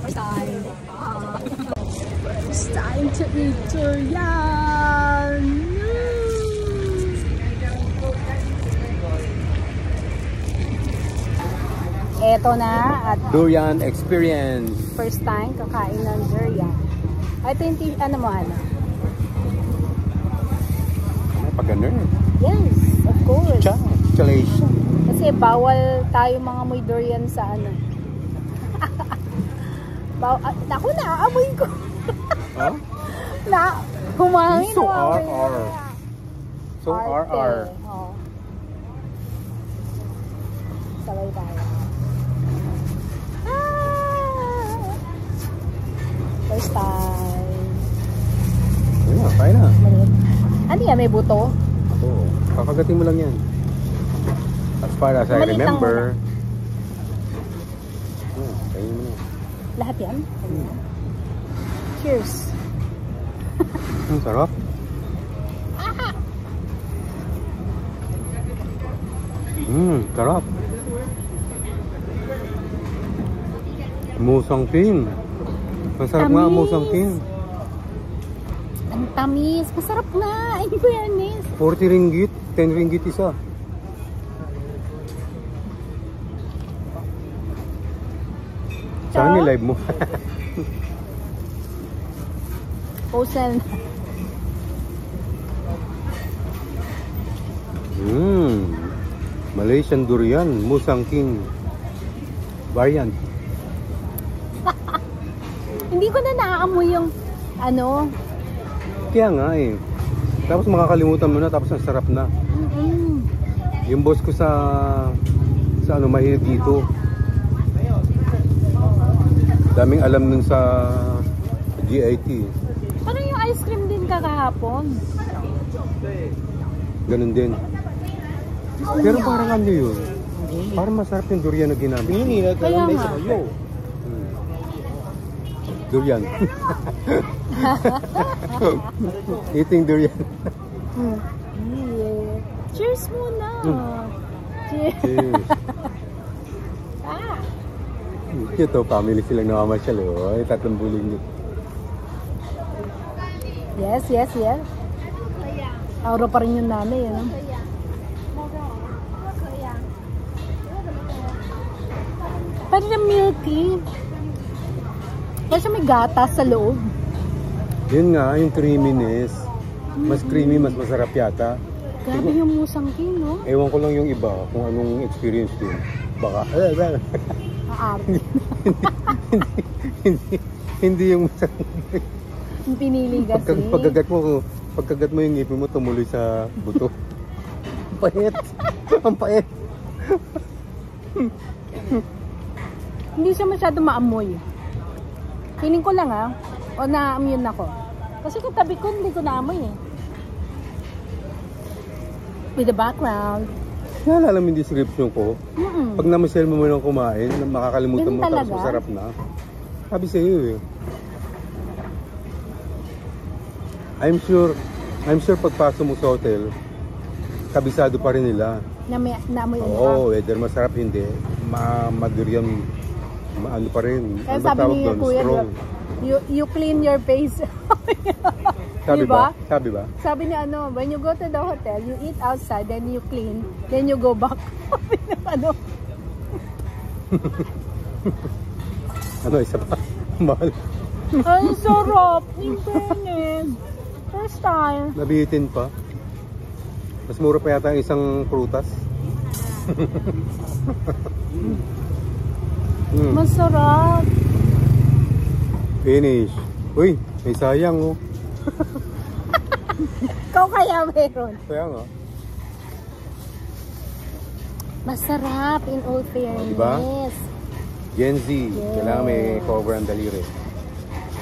first time. First time to eat durian. Eto na at durian experience. First time kakain ng durian. I think ano mo ano? Pag ganun. Yes, of course. Chalation. Kasi bawal tayo mga amoy durian sa ano. Naku, naaamoy ko. Huh? Humangin. So RR. So RR. Oh. Sabay tayo. First time. Ayun na, kaya na. Ano yan? May buto? Oo. Kakagatin mo lang yan. As far as I remember. Kainin mo na. Lahat yan? Cheers. Sarap. Sarap. Musang king. Masarap nga musang king. Ang tamis. Masarap na. Ay, fairness. 40 ringgit. 10 ringgit isa. Saan ni-live mo? Posel. Malaysian durian. Musang king. Variant. Hindi ko na naaamoy yung ano. Kaya nga eh. Tapos makakalimutan mo na, tapos ang sarap na. Yung boss ko sa ano, mahilig dito. Daming alam nun sa GIT. Parang yung ice cream din kakahapon. Ganun din. Pero parang ano yun? Parang masarap yung durian na ginamit. Kaya nga. Durian. Eating durian. Yeah. Cheers muna. Cheers. Ito, family silang namamasyal. Ay, tatlong buling nito. Yes. Auro pa rin yung nanay. Ano? Parang milky. Kasi may gatas sa loob. Yun nga, yung creaminess. Mas creamy, mas masarap yata. Grabe yung musang king, no? Ewan ko lang yung iba, kung anong experience din. Baka, hindi yung masarap. Yung pinili kasi. Pagkagat mo yung ngipin mo, tumuloy sa buto. Ang pait. Ang pait. Hindi siya masyado maamoy. Feeling ko lang o na-immune ako. Kasi katabi ko, hindi ko naamoy eh. With the background. Naalala mo yung description ko? Pag namisel mo lang kumain, makakalimutan mo tapos masarap na. Sabi sa iyo eh. I'm sure pagpasok mo sa hotel, kabisado pa rin nila. Naamoy Oo, whether masarap hindi, madurian, ano pa rin. Kaya sabi niya kuya, you clean your face. Sabi diba? ba? Sabi niya when you go to the hotel, you eat outside, then you clean, then you go back. Isa pa? Mahal. Ay, sarap. In fairness. First time. Nabihitin pa. Mas mura pa yata ang isang prutas. Masarap. Finish. Uy, may sayang oh. Ikaw kaya meron. Kaya nga. Masarap in all fairness. Diba? Gen Z. Kailangan may cover ang daliri.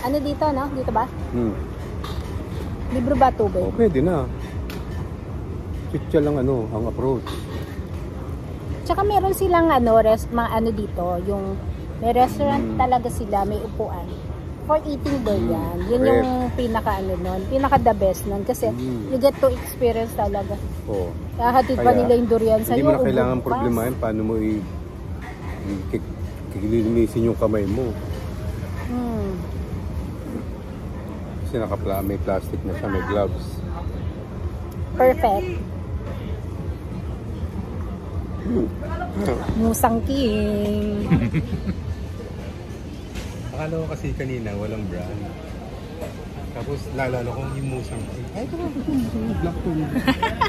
Ano dito, no? Dito ba? Libre ba tubig? Oh, pwede na. Chitcha lang ang approach. Tsaka meron silang mga dito, yung may restaurant talaga sila, may upuan. For eating durian. Yun yung pinaka nun, pinaka the best nun kasi you get to experience talaga. Oh. Kahatid pa nila yung durian sa'yo. Hindi mo na kailangan problemahin paano mo kikilinisin yung kamay mo. Mm. Kasi may plastic na siya, may gloves. Perfect. Musang King. Akala ko kasi kanina walang brand. Tapos lalala ko yung Musang King. Ay, ito black to.